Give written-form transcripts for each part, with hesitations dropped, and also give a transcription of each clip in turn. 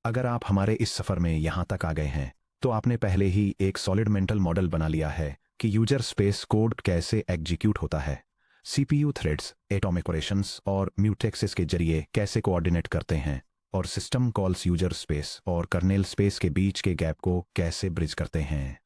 अगर आप हमारे इस सफ़र में यहाँ तक आ गए हैं तो आपने पहले ही एक सॉलिड मेंटल मॉडल बना लिया है कि यूजर स्पेस कोड कैसे एग्जीक्यूट होता है, सीपीयू थ्रेड्स एटॉमिक ऑपरेशंस और म्यूटेक्सेस के जरिए कैसे कोऑर्डिनेट करते हैं और सिस्टम कॉल्स यूजर स्पेस और कर्नेल स्पेस के बीच के गैप को कैसे ब्रिज करते हैं।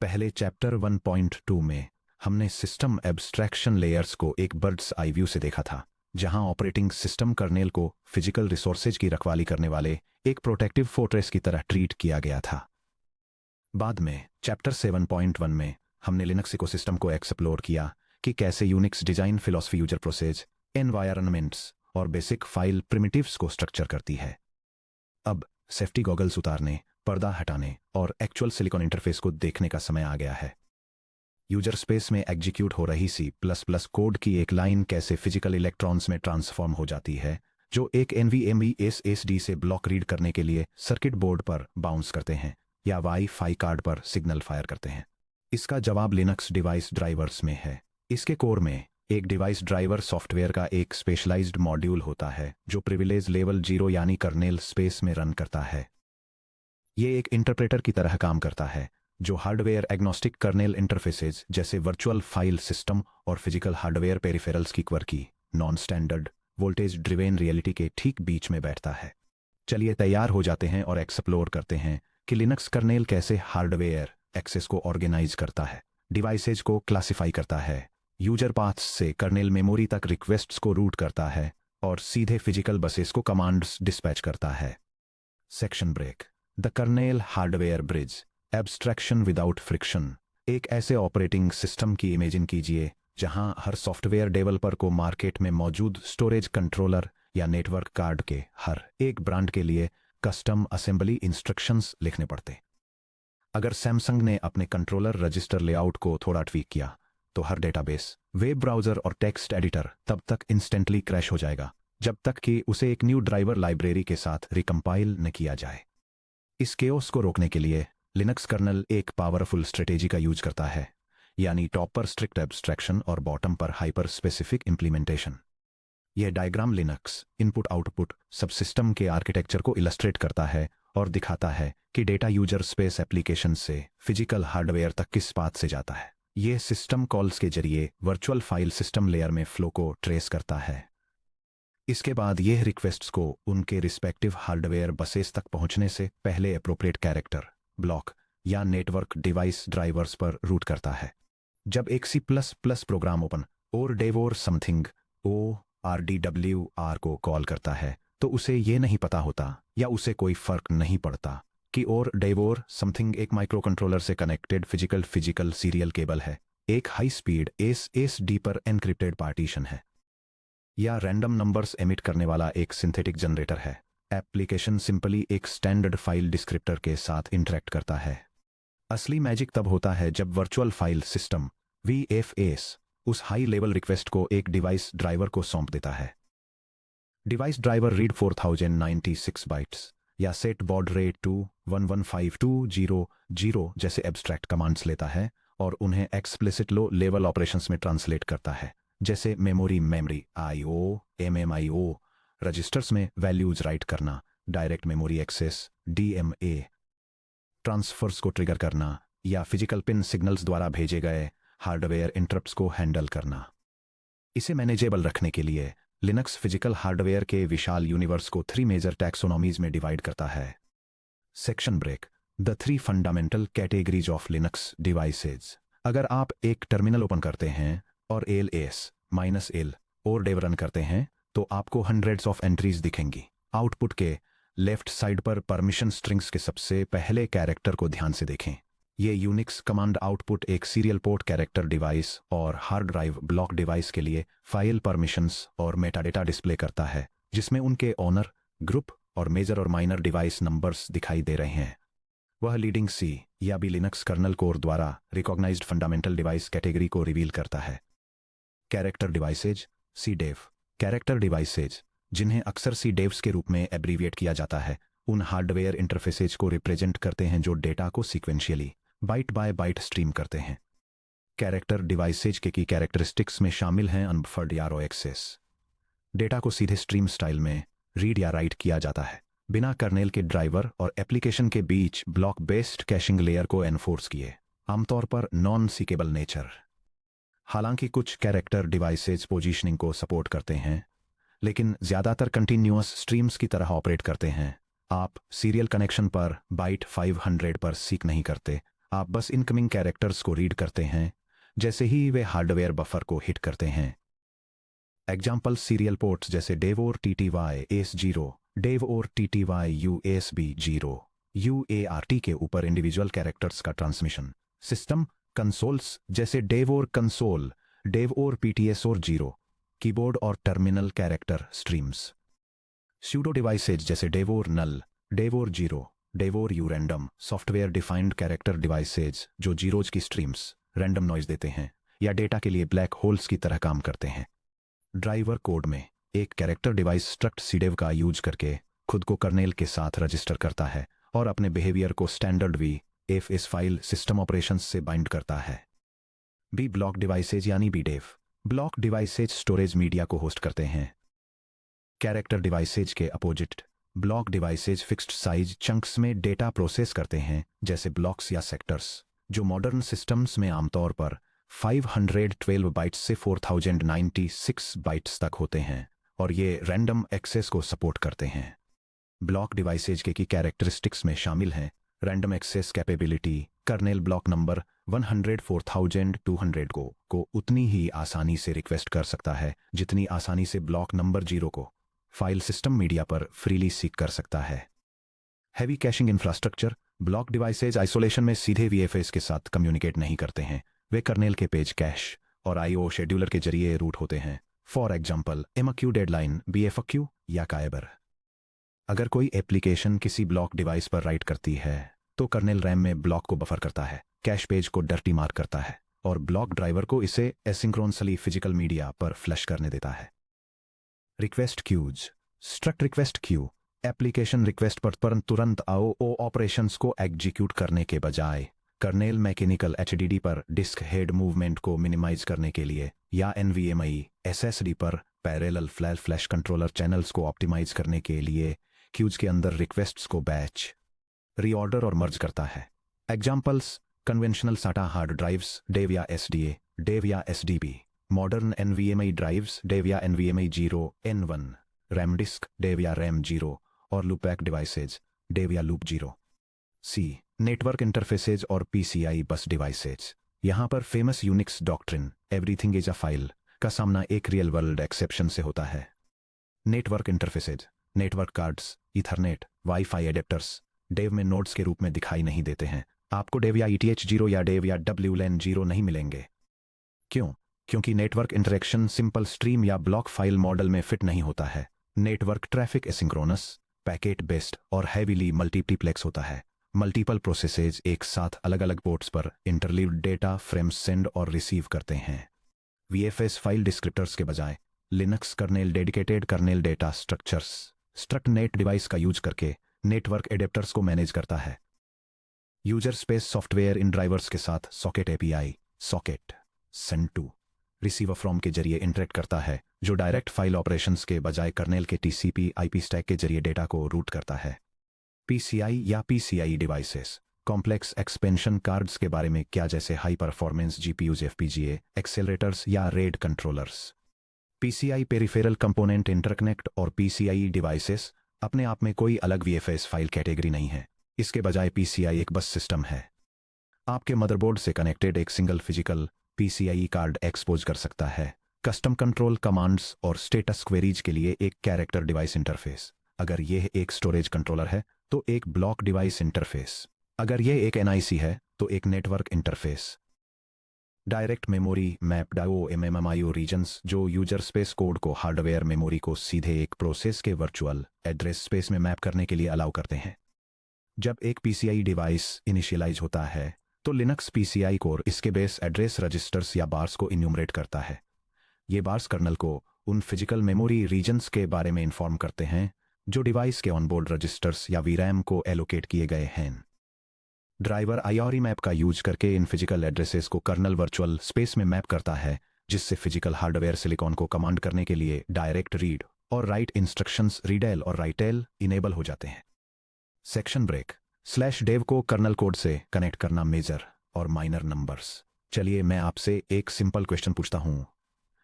पहले चैप्टर 1.2 में हमने सिस्टम एब्स्ट्रैक्शन लेयर्स को एक बर्ड्स आई व्यू से देखा था, जहां ऑपरेटिंग सिस्टम कर्नेल को फिजिकल रिसोर्सेज की रखवाली करने वाले एक प्रोटेक्टिव फोर्ट्रेस की तरह ट्रीट किया गया था। बाद में चैप्टर 7.1 में हमने लिनक्स इकोसिस्टम को एक्सप्लोर किया कि कैसे Unix design philosophy user process, environments और बेसिक फाइल प्रिमिटिव्स को स्ट्रक्चर करती है। अब सेफ्टी गॉगल्स उतारने, पर्दा हटाने और एक्चुअल सिलिकॉन इंटरफेस को देखने का समय आ गया है। यूजर स्पेस में एग्जीक्यूट हो रही C++ कोड की एक लाइन कैसे फिजिकल इलेक्ट्रॉन्स में ट्रांसफॉर्म हो जाती है, जो एक NVMe SSD से ब्लॉक रीड करने के लिए सर्किट बोर्ड पर बाउंस करते हैं या वाई-फाई कार्ड पर सिग्नल फायर करते हैं। इसका जवाब लिनक्स डिवाइस ड्राइवर्स में है। इसके कोर में एक डिवाइस ड्राइवर सॉफ्टवेयर का एक स्पेशलाइज्ड मॉड्यूल होता है जो प्रिविलेज लेवल 0 यानी कर्नेल स्पेस में रन करता है। ये एक इंटरप्रेटर की तरह काम करता है जो हार्डवेयर एग्नोस्टिक कर्नेल इंटरफेसेज जैसे वर्चुअल फाइल सिस्टम और फिजिकल हार्डवेयर पेरिफेरल्स की quirky non standard voltage driven reality के ठीक बीच में बैठता है। चलिए तैयार हो जाते हैं और एक्सप्लोर करते हैं कि लिनक्स कर्नेल कैसे हार्डवेयर एक्सेस को ऑर्गेनाइज करता है, डिवाइसेज को क्लासिफाई करता है, यूजर पाथ्स से कर्नेल मेमोरी तक रिक्वेस्ट्स को रूट करता है और सीधे फिजिकल बसेस को कमांड्स डिस्पैच करता है। Section break. The kernel hardware bridge, abstraction without friction. एक ऐसे ऑपरेटिंग सिस्टम की इमेजिन कीजिए जहां हर सॉफ्टवेयर डेवलपर को मार्केट में मौजूद स्टोरेज कंट्रोलर या नेटवर्क कार्ड के हर एक ब्रांड के लिए कस्टम असेंबली इंस्ट्रक्शंस लिखने पड़ते। अगर सैमसंग ने अपने कंट्रोलर रजिस्टर लेआउट को थोड़ा ट्वीक किया तो हर डेटाबेस, वेब ब्राउज़र और टेक्स्ट एडिटर तब तक इंस्टेंटली क्रैश हो जाएगा जब तक कि उसे एक न्यू ड्राइवर लाइब्रेरी के साथ रिकम्पाइल न किया जाए। इस केओस को रोकने के लिए लिनक्स कर्नल एक पावरफुल स्ट्रेटेजी का यूज करता है, यानी टॉप पर स्ट्रिक्ट एब्स्ट्रैक्शन और बॉटम पर हाइपर स्पेसिफिक इंप्लीमेंटेशन। यह diagram Linux input output subsystem के आर्किटेक्चर को इलस्ट्रेट करता है और दिखाता है कि डेटा यूजर स्पेस एप्लीकेशन से फिजिकल हार्डवेयर तक किस पाथ से जाता है। यह सिस्टम कॉल्स के जरिए वर्चुअल फाइल सिस्टम लेयर में फ्लो को ट्रेस करता है। इसके बाद यह रिक्वेस्ट्स को उनके रिस्पेक्टिव हार्डवेयर बसेस तक पहुंचने से पहले अप्रोप्रिएट कैरेक्टर, ब्लॉक या नेटवर्क डिवाइस ड्राइवर्स पर रूट करता है। जब एक C++ प्रोग्राम ओपन और डेवोर समथिंग ORDWR को कॉल करता है तो उसे ये नहीं पता होता या उसे कोई फर्क नहीं पड़ता कि और डेवोर समथिंग एक माइक्रो कंट्रोलर से कनेक्टेड फिजिकल सीरियल केबल है, एक हाई स्पीड SSD पर एनक्रिप्टेड पार्टीशन है, या रैंडम नंबर्स एमिट करने वाला एक सिंथेटिक जनरेटर है। एप्लीकेशन सिंपली एक स्टैंडर्ड फाइल डिस्क्रिप्टर के साथ इंटरेक्ट करता है। असली मैजिक तब होता है जब वर्चुअल फाइल सिस्टम VFS उस हाई लेवल रिक्वेस्ट को एक डिवाइस ड्राइवर को सौंप देता है। डिवाइस ड्राइवर रीड 4096 बाइट्स या सेट बॉड रेट टू 115200 जैसे एब्स्ट्रैक्ट कमांड्स लेता है और उन्हें एक्सप्लिसिट लो लेवल ऑपरेशंस में ट्रांसलेट करता है, जैसे मेमोरी IO, MMIO, रजिस्टर्स में वैल्यूज राइट करना, direct memory access DMA, transfers को ट्रिगर करना या फिजिकल पिन सिग्नल्स द्वारा भेजे गए हार्डवेयर इंटरप्ट्स को हैंडल करना। इसे मैनेजेबल रखने के लिए लिनक्स फिजिकल हार्डवेयर के विशाल यूनिवर्स को 3 मेजर टैक्सोनॉमीज में डिवाइड करता है। Section break. The 3 fundamental categories of Linux devices. अगर आप एक टर्मिनल ओपन करते हैं और -l और डेव रन करते हैं तो आपको हंड्रेड्स ऑफ एंट्रीज दिखेंगी। आउटपुट के लेफ्ट साइड पर परमिशन स्ट्रिंग्स के सबसे पहले कैरेक्टर को ध्यान से देखें। ये यूनिक्स कमांड आउटपुट एक सीरियल पोर्ट कैरेक्टर डिवाइस और हार्ड ड्राइव ब्लॉक डिवाइस के लिए फाइल परमिशंस और मेटाडेटा डिस्प्ले करता है, जिसमें उनके ओनर, ग्रुप और मेजर और माइनर डिवाइस नंबर्स दिखाई दे रहे हैं। वह लीडिंग C या भी लिनक्स कर्नल कोर द्वारा रिकॉग्नाइज्ड फंडामेंटल डिवाइस कैटेगरी को रिवील करता है। Character devices CDEV। Character devices, जिन्हें अक्सर CDEVs के रूप में एब्रीविएट किया जाता है, उन हार्डवेयर इंटरफेसेज को रिप्रेजेंट करते हैं जो डेटा को sequentially byte by byte stream करते हैं। कैरेक्टर डिवाइसेज के की कैरेक्टरिस्टिक्स में शामिल हैं अनबफर्ड या रो एक्सेस। डेटा को सीधे स्ट्रीम स्टाइल में रीड या राइट किया जाता है, बिना कर्नेल के ड्राइवर और एप्लीकेशन के बीच ब्लॉक बेस्ड कैशिंग लेयर को एनफोर्स किए, आमतौर पर नॉन सीकेबल नेचर। हालांकि कुछ कैरेक्टर डिवाइसेज पोजीशनिंग को सपोर्ट करते हैं, लेकिन ज़्यादातर कंटिन्यूअस स्ट्रीम्स की तरह ऑपरेट करते हैं। आप सीरियल कनेक्शन पर बाइट 500 पर सीक नहीं करते, आप बस इनकमिंग कैरेक्टर्स को रीड करते हैं जैसे ही वे हार्डवेयर बफर को हिट करते हैं। एग्जाम्पल सीरियल पोर्ट्स जैसे डेवोर TTY AS0, डेवोर TTY USB0, UART के ऊपर इंडिविजुअल कैरेक्टर्स का ट्रांसमिशन। सिस्टम कंसोल्स जैसे डेवोर कंसोल, डेवोर PTS और 0, कीबोर्ड और terminal character streams. Pseudo devices जैसे dev or null, dev or 0, dev or urandom, software defined character devices जो zeros की streams random noise देते हैं या डेटा के लिए ब्लैक होल्स की तरह काम करते हैं। ड्राइवर कोड में एक कैरेक्टर डिवाइस स्ट्रक्ट सीडेव का यूज करके खुद को कर्नेल के साथ रजिस्टर करता है और अपने बिहेवियर को standard VFS file system operations से बाइंड करता है। बी ब्लॉक डिवाइसेज यानी BDEV, block devices storage media को होस्ट करते हैं। कैरेक्टर डिवाइसेज के opposite, block devices fixed size chunks में डेटा प्रोसेस करते हैं जैसे ब्लॉक्स या सेक्टर्स, जो मॉडर्न सिस्टम्स में आमतौर पर 512 बाइट्स से 4096 बाइट्स तक होते हैं और ये रैंडम एक्सेस को सपोर्ट करते हैं। ब्लॉक डिवाइसेज के की कैरेक्टरिस्टिक्स में शामिल हैं random access capability, kernel block number 104,200 को उतनी ही आसानी से रिक्वेस्ट कर सकता है जितनी आसानी से ब्लॉक नंबर 0 को फाइल सिस्टम मीडिया पर फ्रीली सीक कर सकता है। Heavy caching infrastructure, block devices isolation में सीधे VFS के साथ कम्युनिकेट नहीं करते हैं, वे कर्नेल के पेज कैश और IO शेड्यूलर के जरिए रूट होते हैं। For example MQ deadline, BFQ या काएबर। अगर कोई एप्लीकेशन किसी ब्लॉक डिवाइस पर राइट करती है तो कर्नेल रैम में ब्लॉक को बफर करता है, कैश पेज को डर्टी मार्क करता है और ब्लॉक ड्राइवर को इसे एसिंक्रोनसली फिजिकल मीडिया पर फ्लैश करने देता है। Request queues, struct request queue, application request पर तुरंत IO ऑपरेशंस को एग्जीक्यूट करने के बजाय कर्नेल मैकेनिकल HDD पर डिस्क हेड मूवमेंट को मिनिमाइज करने के लिए या NVMe SSD पर पैरेलल फ्लैश कंट्रोलर चैनल्स को ऑप्टिमाइज करने के लिए क्यूज के अंदर रिक्वेस्ट्स को बैच, रीऑर्डर और मर्ज करता है। Examples conventional SATA hard drives, dev या SDA, डेव या SDB, modern NVMe drives, dev या NVMe 0 N1, RAM disk, dev या रैम 0 और लूपबैक डिवाइसेज, डेव या लूप 0। सी नेटवर्क इंटरफेसेज और PCI बस डिवाइसेज। यहाँ पर famous Unix doctrine everything is a file का सामना एक रियल वर्ल्ड एक्सेप्शन से होता है। Network interfaces, network cards, Ethernet, wifi adapters dev में नोड्स के रूप में दिखाई नहीं देते हैं। आपको डेव या ETH 0 या डेव या WLAN 0 नहीं मिलेंगे। क्यों? क्योंकि नेटवर्क इंटरेक्शन सिंपल स्ट्रीम या ब्लॉक फाइल मॉडल में फिट नहीं होता है। Network traffic asynchronous, packet based और हैवीली मल्टीप्लेक्स होता है। मल्टीपल प्रोसेसेज एक साथ अलग अलग पोर्ट्स पर इंटरलीव्ड डेटा फ्रेम्स सेंड और रिसीव करते हैं। VFS फाइल डिस्क्रिप्टर्स के बजाय Linux kernel dedicated kernel data structures struct net device का यूज करके नेटवर्क एडेप्टर्स को मैनेज करता है। यूजर स्पेस सॉफ्टवेयर इन ड्राइवर्स के साथ socket API, socket send to receiver from के जरिए इंटरेक्ट करता है, जो डायरेक्ट फाइल ऑपरेशंस के बजाय कर्नेल के TCP/IP स्टैक के जरिए डेटा को रूट करता है। PCI या PCIe devices, complex expansion cards के बारे में क्या, जैसे high performance GPUs, FPGA accelerators या RAID controllers. PCI peripheral component interconnect और PCIe डिवाइसेस अपने आप में कोई अलग VFS फाइल कैटेगरी नहीं है, इसके बजाय PCI एक बस सिस्टम है। आपके मदरबोर्ड से कनेक्टेड एक single physical PCIe card expose कर सकता है। कस्टम कंट्रोल कमांड्स और स्टेटस क्वेरीज के लिए एक कैरेक्टर डिवाइस इंटरफेस। अगर यह एक स्टोरेज कंट्रोलर है तो एक ब्लॉक डिवाइस इंटरफेस। अगर यह एक NIC है तो एक network interface. Direct memory map MMIO regions, जो यूजर स्पेस कोड को हार्डवेयर मेमोरी को सीधे एक प्रोसेस के वर्चुअल एड्रेस स्पेस में मैप करने के लिए अलाउ करते हैं। जब एक PCI डिवाइस इनिशियलाइज होता है तो लिनक्स PCI कोर इसके बेस एड्रेस रजिस्टर्स या बार्स को इन्यूमरेट करता है। ये बार्स कर्नल को उन फिजिकल मेमोरी रीजन्स के बारे में इन्फॉर्म करते हैं जो डिवाइस के ऑनबोर्ड रजिस्टर्स या VRAM को एलोकेट किए गए हैं। ड्राइवर IORI मैप का यूज करके इन फिजिकल एड्रेसेस को कर्नल वर्चुअल स्पेस में मैप करता है, जिससे फिजिकल हार्डवेयर सिलिकॉन को कमांड करने के लिए डायरेक्ट रीड और राइट इंस्ट्रक्शंस रीडेल और राइटेल इनेबल हो जाते हैं। सेक्शन ब्रेक /dev को कर्नल कोड से कनेक्ट करना मेजर और माइनर नंबर्स। चलिए मैं आपसे एक सिंपल क्वेश्चन पूछता हूं।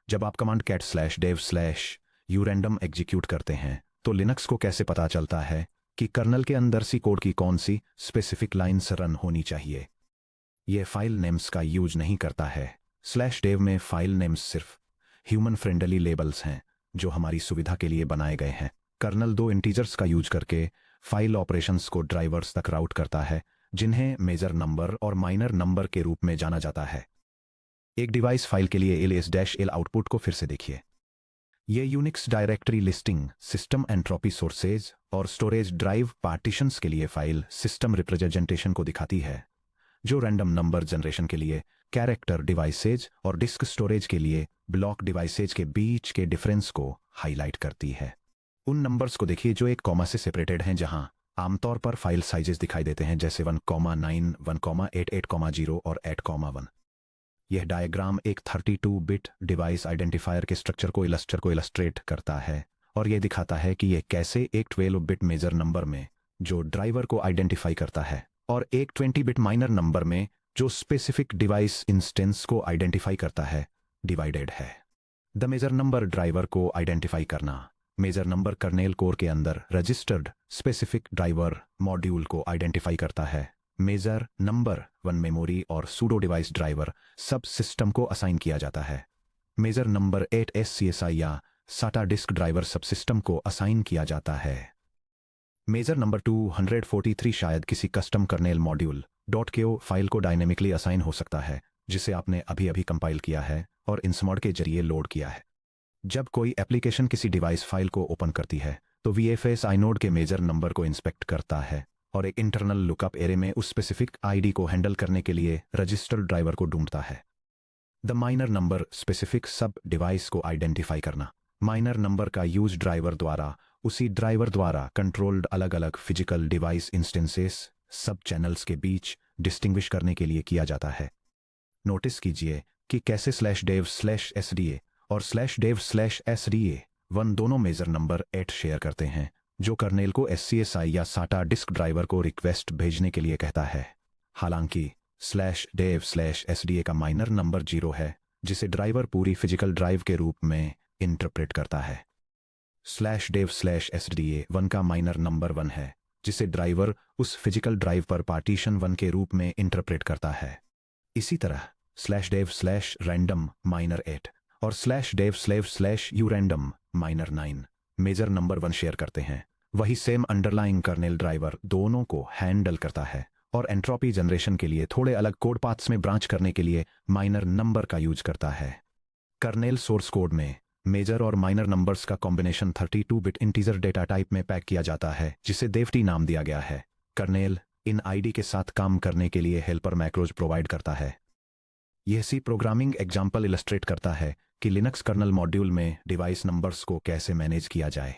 जब आप कमांड कैट /dev/urandom एग्जीक्यूट करते हैं तो लिनक्स को कैसे पता चलता है कि कर्नल के अंदर सी कोड की कौन सी स्पेसिफिक लाइन्स रन होनी चाहिए? यह फाइल नेम्स का यूज नहीं करता है। /dev में फाइल नेम्स सिर्फ ह्यूमन फ्रेंडली लेबल्स हैं जो हमारी सुविधा के लिए बनाए गए हैं। कर्नल दो इंटीजर्स का यूज करके फाइल ऑपरेशंस को ड्राइवर्स तक राउट करता है जिन्हें मेजर नंबर और माइनर नंबर के रूप में जाना जाता है। एक डिवाइस फाइल के लिए ls-l आउटपुट को फिर से देखिए। ये Unix directory listing, system entropy sources और स्टोरेज ड्राइव पार्टीशंस के लिए फाइल सिस्टम रिप्रेजेंटेशन को दिखाती है, जो रैंडम नंबर जनरेशन के लिए कैरेक्टर डिवाइसेज और डिस्क स्टोरेज के लिए ब्लॉक डिवाइसेज के बीच के डिफरेंस को हाईलाइट करती है। उन नंबर्स को देखिए जो एक कॉमा से सेपरेटेड हैं, जहां आमतौर पर फाइल साइजेस दिखाई देते हैं जैसे 1,9, 1,88,0 और 8,1। यह डायग्राम एक 32 बिट डिवाइस आइडेंटिफायर के स्ट्रक्चर को इलस्ट्रेट करता है और यह दिखाता है कि यह कैसे एक 12 बिट मेजर नंबर में जो ड्राइवर को आइडेंटिफाई करता है और एक 20 बिट माइनर नंबर में जो स्पेसिफिक डिवाइस इंस्टेंस को आइडेंटिफाई करता है डिवाइडेड है। द मेजर नंबर ड्राइवर को आइडेंटिफाई करना मेजर नंबर कर्नेल कोर के अंदर रजिस्टर्ड स्पेसिफिक ड्राइवर मॉड्यूल को आइडेंटिफाई करता है। मेजर नंबर 1 मेमोरी और सूडो डिवाइस ड्राइवर सब सिस्टम को असाइन किया जाता है। मेजर नंबर 8 SCSI या साटा डिस्क ड्राइवर सब सिस्टम को असाइन किया जाता है। मेजर नंबर 243 शायद किसी custom kernel module .ko file को डायनेमिकली असाइन हो सकता है जिसे आपने अभी अभी कंपाइल किया है और इंसमॉड के जरिए लोड किया है। जब कोई एप्लीकेशन किसी डिवाइस फाइल को ओपन करती है तो VFS inode के मेजर नंबर को इंस्पेक्ट करता है और एक इंटरनल लुकअप एरे में उस स्पेसिफिक ID को हैंडल करने के लिए रजिस्टर्ड ड्राइवर को ढूंढता है। द माइनर नंबर स्पेसिफिक सब डिवाइस को आइडेंटिफाई करना माइनर नंबर का यूज ड्राइवर द्वारा उसी ड्राइवर द्वारा कंट्रोल्ड अलग अलग फिजिकल डिवाइस इंस्टेंसेस सब चैनल्स के बीच डिस्टिंग्विश करने के लिए किया जाता है। नोटिस कीजिए कि कैसे /dev/sda और /dev/sda 1 दोनों मेजर नंबर 8 शेयर करते हैं जो कर्नेल को SCSI या साटा डिस्क ड्राइवर को रिक्वेस्ट भेजने के लिए कहता है। हालांकि /dev/sda का माइनर नंबर 0 है जिसे ड्राइवर पूरी फिजिकल ड्राइव के रूप में इंटरप्रेट करता है। /dev/sda 1 का माइनर नंबर 1 है जिसे ड्राइवर उस फिजिकल ड्राइव पर पार्टीशन 1 के रूप में इंटरप्रेट करता है। इसी तरह /dev/random माइनर 8 और /dev/urandom minor 9 major number 1 share करते हैं। वही सेम अंडरलाइंग कर्नेल ड्राइवर दोनों को हैंडल करता है और एंट्रोपी जनरेशन के लिए थोड़े अलग कोड पाथ्स में ब्रांच करने के लिए माइनर नंबर का यूज करता है। कर्नेल सोर्स कोड में मेजर और माइनर नंबर्स का combination 32 bit integer data type में पैक किया जाता है जिसे देवटी नाम दिया गया है। कर्नेल इन ID के साथ काम करने के लिए हेल्पर मैक्रोज प्रोवाइड करता है। यह सी प्रोग्रामिंग एग्जाम्पल इलस्ट्रेट करता है कि लिनक्स कर्नल मॉड्यूल में डिवाइस नंबर्स को कैसे मैनेज किया जाए।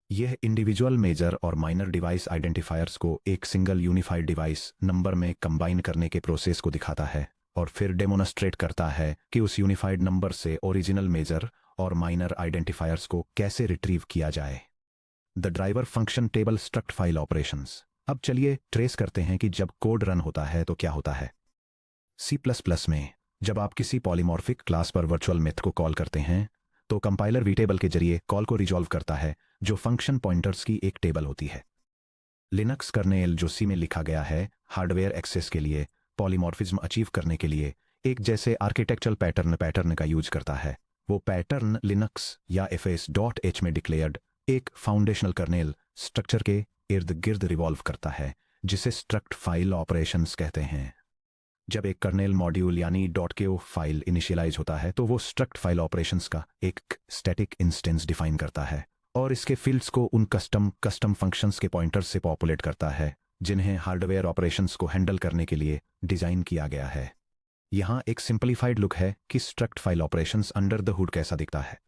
यह इंडिविजुअल मेजर और माइनर डिवाइस आइडेंटिफायर्स को एक सिंगल यूनिफाइड डिवाइस नंबर में कंबाइन करने के प्रोसेस को दिखाता है और फिर डेमोन्स्ट्रेट करता है कि उस यूनिफाइड नंबर से ओरिजिनल मेजर और माइनर आइडेंटिफायर्स को कैसे रिट्रीव किया जाए। The driver function table struct file operations. अब चलिए ट्रेस करते हैं कि जब कोड रन होता है तो क्या होता है। C++ में जब आप किसी पॉलीमॉर्फिक क्लास पर वर्चुअल मेथ को कॉल करते हैं तो कंपाइलर vtable के जरिए कॉल को रिजॉल्व करता है जो फंक्शन पॉइंटर्स की एक टेबल होती है। लिनक्स कर्नेल जो C में लिखा गया है हार्डवेयर एक्सेस के लिए पॉलीमॉर्फिज्म अचीव करने के लिए एक जैसे आर्किटेक्चरल पैटर्न का यूज करता है। वो पैटर्न लिनक्स या fs.h में डिक्लेयर्ड एक फाउंडेशनल कर्नेल स्ट्रक्चर के इर्द गिर्द रिवॉल्व करता है जिसे स्ट्रक्ट फाइल ऑपरेशंस कहते हैं। जब एक कर्नेल मॉड्यूल यानी .ko फाइल इनिशियलाइज होता है तो वो स्ट्रक्ट फाइल ऑपरेशंस का एक स्टैटिक इंस्टेंस डिफाइन करता है और इसके फील्ड्स को उन कस्टम फंक्शंस के पॉइंटर्स से पॉपुलेट करता है जिन्हें हार्डवेयर ऑपरेशंस को हैंडल करने के लिए डिजाइन किया गया है। यहाँ एक सिंपलीफाइड लुक है कि struct file operations under the hood कैसा दिखता है।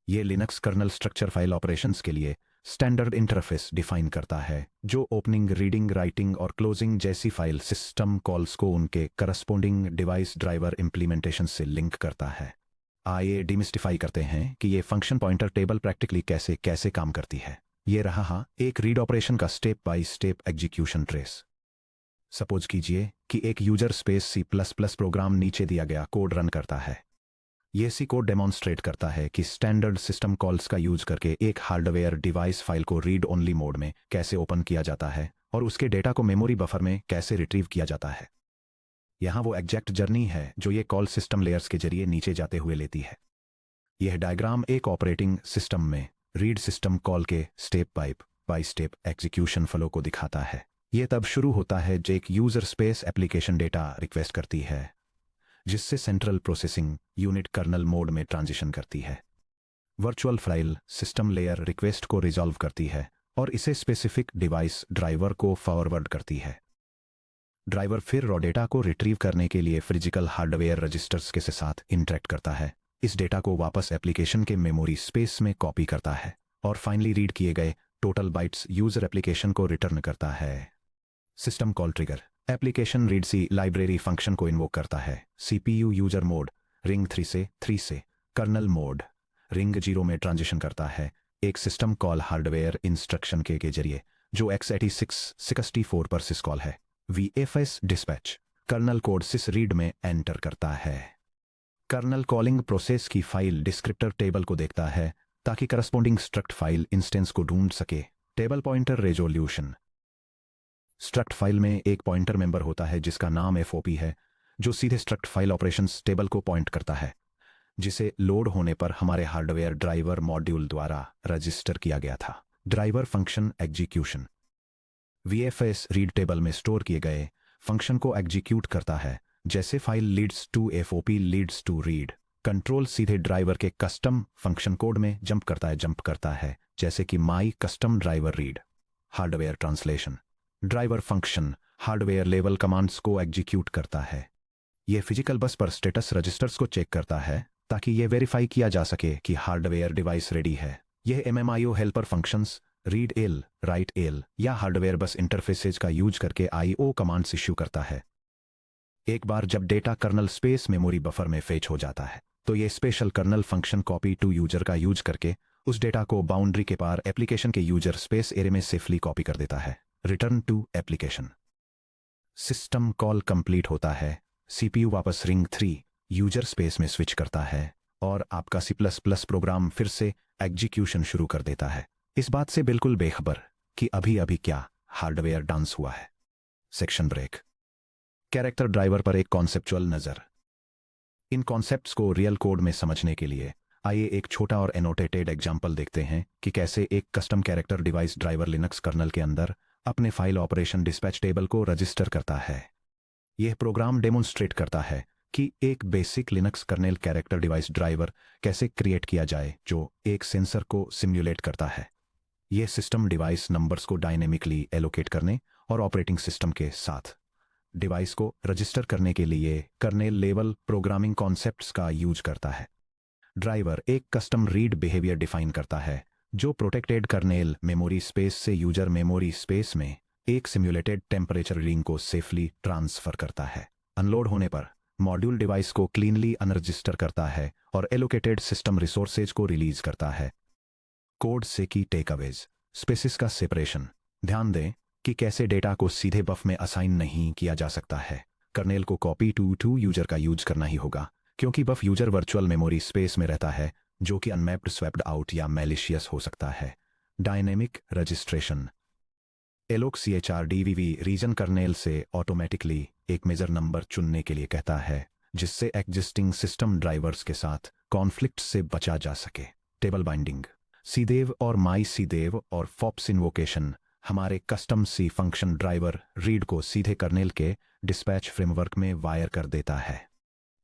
ये Linux kernel structure file operations के लिए स्टैंडर्ड इंटरफेस डिफाइन करता है जो ओपनिंग, रीडिंग, राइटिंग और क्लोजिंग जैसी फाइल सिस्टम कॉल्स को उनके करस्पोंडिंग डिवाइस ड्राइवर इंप्लीमेंटेशन से लिंक करता है। आइए डिमिस्टिफाई करते हैं कि ये फंक्शन पॉइंटर टेबल प्रैक्टिकली कैसे काम करती है। ये रहा एक रीड ऑपरेशन का step by step execution trace. Suppose कीजिए कि एक user space C plus plus program नीचे दिया गया कोड रन करता है। ये सी कोड डेमोन्स्ट्रेट करता है कि स्टैंडर्ड सिस्टम कॉल्स का यूज करके एक हार्डवेयर डिवाइस फाइल को रीड ओनली मोड में कैसे ओपन किया जाता है और उसके डेटा को मेमोरी बफर में कैसे रिट्रीव किया जाता है। यहाँ वो एग्जैक्ट जर्नी है जो ये कॉल सिस्टम लेयर्स के जरिए नीचे जाते हुए लेती है। यह डायग्राम एक ऑपरेटिंग सिस्टम में रीड सिस्टम कॉल के step by step execution flow को दिखाता है। यह तब शुरू होता है जब एक user space application data request करती है, जिससे central processing unit kernel mode में ट्रांजिशन करती है। Virtual file system layer request को रिजॉल्व करती है और इसे स्पेसिफिक डिवाइस ड्राइवर को फॉरवर्ड करती है। ड्राइवर फिर रॉ डेटा को रिट्रीव करने के लिए फिजिकल हार्डवेयर रजिस्टर्स के साथ इंटरेक्ट करता है, इस डेटा को वापस एप्लीकेशन के मेमोरी स्पेस में कॉपी करता है और फाइनली रीड किए गए टोटल बाइट्स यूजर एप्लीकेशन को रिटर्न करता है। System call trigger application read C library function को इन्वोक करता है। सीपीयू यूजर मोड रिंग 3 से कर्नल मोड रिंग 0 में ट्रांजिशन करता है एक सिस्टम कॉल हार्डवेयर इंस्ट्रक्शन के जरिए जो x86-64 पर सिसकॉल है। VFS डिस्पैच कर्नल कोड सिस रीड में एंटर करता है। कर्नल कॉलिंग प्रोसेस की फाइल डिस्क्रिप्टर टेबल को देखता है ताकि करस्पॉन्डिंग स्ट्रक्ट फाइल इंस्टेंस को ढूंढ सके। Table pointer resolution struct file में एक पॉइंटर मेंबर होता है जिसका नाम FOP है, जो सीधे स्ट्रक्ट फाइल ऑपरेशंस टेबल को पॉइंट करता है, जिसे लोड होने पर हमारे हार्डवेयर ड्राइवर मॉड्यूल द्वारा रजिस्टर किया गया था। Driver function execution VFS read table में स्टोर किए गए फंक्शन को एग्जीक्यूट करता है, जैसे file leads to FOP leads to read. Control सीधे ड्राइवर के कस्टम फंक्शन कोड में जंप करता है जैसे कि my custom driver read. Hardware translation driver function hardware level commands को एग्जीक्यूट करता है। यह फिजिकल बस पर स्टेटस रजिस्टर्स को चेक करता है ताकि यह वेरीफाई किया जा सके कि हार्डवेयर डिवाइस रेडी है। यह MMIO helper functions read L, right L या हार्डवेयर बस इंटरफेसेज का यूज करके IO कमांड्स इश्यू करता है। एक बार जब data kernel space memory buffer में फेच हो जाता है तो यह special kernel function copy to user का यूज करके उस डेटा को बाउंड्री के पार एप्लीकेशन के यूजर स्पेस एरिया में सेफली कॉपी कर देता है। Return to application system call complete होता है, CPU वापस रिंग 3 यूजर स्पेस में स्विच करता है और आपका C++ प्रोग्राम फिर से एग्जीक्यूशन शुरू कर देता है, इस बात से बिल्कुल बेखबर कि अभी क्या हार्डवेयर डांस हुआ है। सेक्शन ब्रेक कैरेक्टर ड्राइवर पर एक कॉन्सेप्चुअल नज़र। इन कॉन्सेप्ट्स को रियल कोड में समझने के लिए आइए एक छोटा और एनोटेटेड एग्जाम्पल देखते हैं कि कैसे एक custom character device driver Linux kernel के अंदर अपने फाइल ऑपरेशन डिस्पैच टेबल को रजिस्टर करता है। यह प्रोग्राम डेमोन्स्ट्रेट करता है कि एक basic Linux kernel character device driver कैसे क्रिएट किया जाए जो एक सेंसर को सिम्युलेट करता है। यह सिस्टम डिवाइस नंबर्स को डायनेमिकली एलोकेट करने और ऑपरेटिंग सिस्टम के साथ डिवाइस को रजिस्टर करने के लिए कर्नेल लेवल प्रोग्रामिंग कॉन्सेप्ट्स का यूज करता है। ड्राइवर एक कस्टम रीड बिहेवियर डिफाइन करता है जो प्रोटेक्टेड कर्नेल मेमोरी स्पेस से यूजर मेमोरी स्पेस में एक सिम्युलेटेड टेम्परेचर रीडिंग को सेफली ट्रांसफर करता है। अनलोड होने पर मॉड्यूल डिवाइस को क्लीनली अनरजिस्टर करता है और एलोकेटेड सिस्टम रिसोर्सेज को रिलीज करता है। कोड से की टेकअवेज स्पेसिस का सेपरेशन। ध्यान दें कि कैसे डेटा को सीधे बफ में असाइन नहीं किया जा सकता है। कर्नेल को कॉपी टू यूजर का यूज करना ही होगा क्योंकि buf user virtual memory space में रहता है जो कि अनमैप्ड, स्वैप्ड आउट या मैलिशियस हो सकता है। Dynamic registration alloc CHRDVV region kernel से ऑटोमेटिकली एक मेजर नंबर चुनने के लिए कहता है जिससे एग्जिस्टिंग सिस्टम ड्राइवर्स के साथ कॉन्फ्लिक्ट से बचा जा सके। टेबल बाइंडिंग सीदेव और माई सीदेव और फॉप्स इन्वोकेशन हमारे custom C function driver read को सीधे कर्नेल के डिस्पैच फ्रेमवर्क में वायर कर देता है।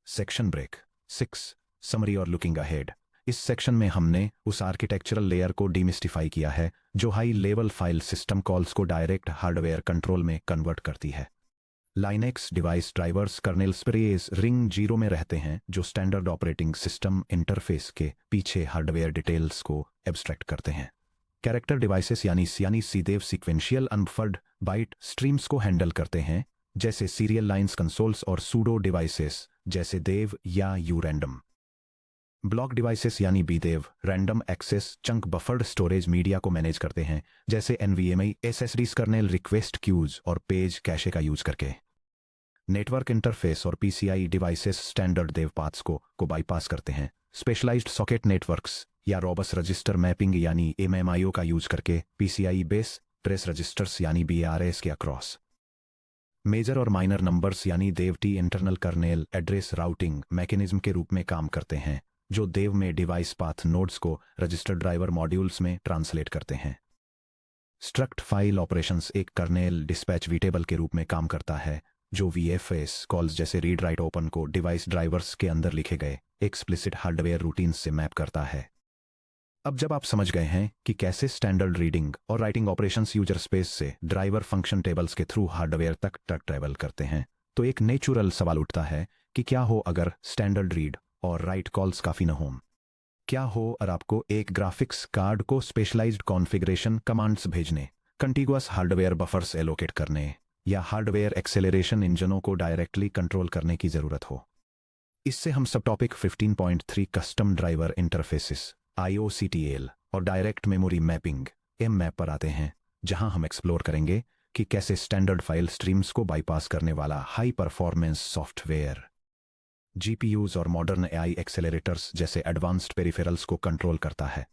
सेक्शन ब्रेक 6 समरी और लुकिंग अहेड। इस सेक्शन में हमने उस आर्किटेक्चरल लेयर को डिमिस्टिफाई किया है जो high level file system calls को डायरेक्ट हार्डवेयर कंट्रोल में कन्वर्ट करती है। Linux device drivers kernel space ring 0 में रहते हैं जो स्टैंडर्ड ऑपरेटिंग सिस्टम इंटरफेस के पीछे हार्डवेयर डिटेल्स को एब्स्ट्रैक्ट करते हैं। कैरेक्टर डिवाइसेस यानी cdev sequential unbuffered byte streams को हैंडल करते हैं जैसे सीरियल लाइंस कंसोल्स और सूडो डिवाइसेस जैसे देव या यूरैंडम। ब्लॉक डिवाइसेस यानी bdev random access chunk buffered storage media को मैनेज करते हैं, जैसे NVMe, SSDs, kernel request queues और पेज कैशे का यूज करके। नेटवर्क इंटरफेस और PCI devices standard dev paths को बाईपास करते हैं। स्पेशलाइज्ड सॉकेट नेटवर्क्स या रॉबस रजिस्टर मैपिंग यानी एमएमआईओ का यूज करके पीसीआई बेस ट्रेस रजिस्टर्स यानी बीआरएस के अक्रॉस। मेजर और माइनर नंबर्स यानी dev t internal kernel address routing mechanism के रूप में काम करते हैं, जो देव में डिवाइस पाथ नोड्स को रजिस्टर्ड ड्राइवर मॉड्यूल्स में ट्रांसलेट करते हैं। स्ट्रक्ट फाइल ऑपरेशंस एक कर्नेल डिस्पैच वीटेबल के रूप में काम करता है, जो वीएफएस कॉल्स जैसे रीड राइट ओपन को डिवाइस ड्राइवर्स के अंदर लिखे गए एक्सप्लिसिट हार्डवेयर रूटीन्स से मैप करता है। अब जब आप समझ गए हैं कि कैसे स्टैंडर्ड रीडिंग और राइटिंग ऑपरेशंस यूजर स्पेस से ड्राइवर फंक्शन टेबल्स के थ्रू हार्डवेयर तक ट्रैवल करते हैं, तो एक नेचुरल सवाल उठता है कि क्या हो अगर स्टैंडर्ड रीड और राइट कॉल्स काफी न हों। क्या हो और आपको एक ग्राफिक्स कार्ड को स्पेशलाइज्ड कॉन्फ़िगरेशन कमांड्स भेजने, कंटीगुअस हार्डवेयर बफर्स एलोकेट करने या हार्डवेयर एक्सेलरेशन इंजनों को डायरेक्टली कंट्रोल करने की जरूरत हो। इससे हम सब topic 15.3 custom driver interfaces IOCTL और डायरेक्ट मेमोरी मैपिंग MMAP पर आते हैं, जहां हम एक्सप्लोर करेंगे कि कैसे स्टैंडर्ड फाइल स्ट्रीम्स को बाईपास करने वाला हाई परफॉर्मेंस सॉफ्टवेयर GPUs और मॉडर्न AI एक्सेलरेटर्स जैसे एडवांस्ड पेरिफेरल्स को कंट्रोल करता है।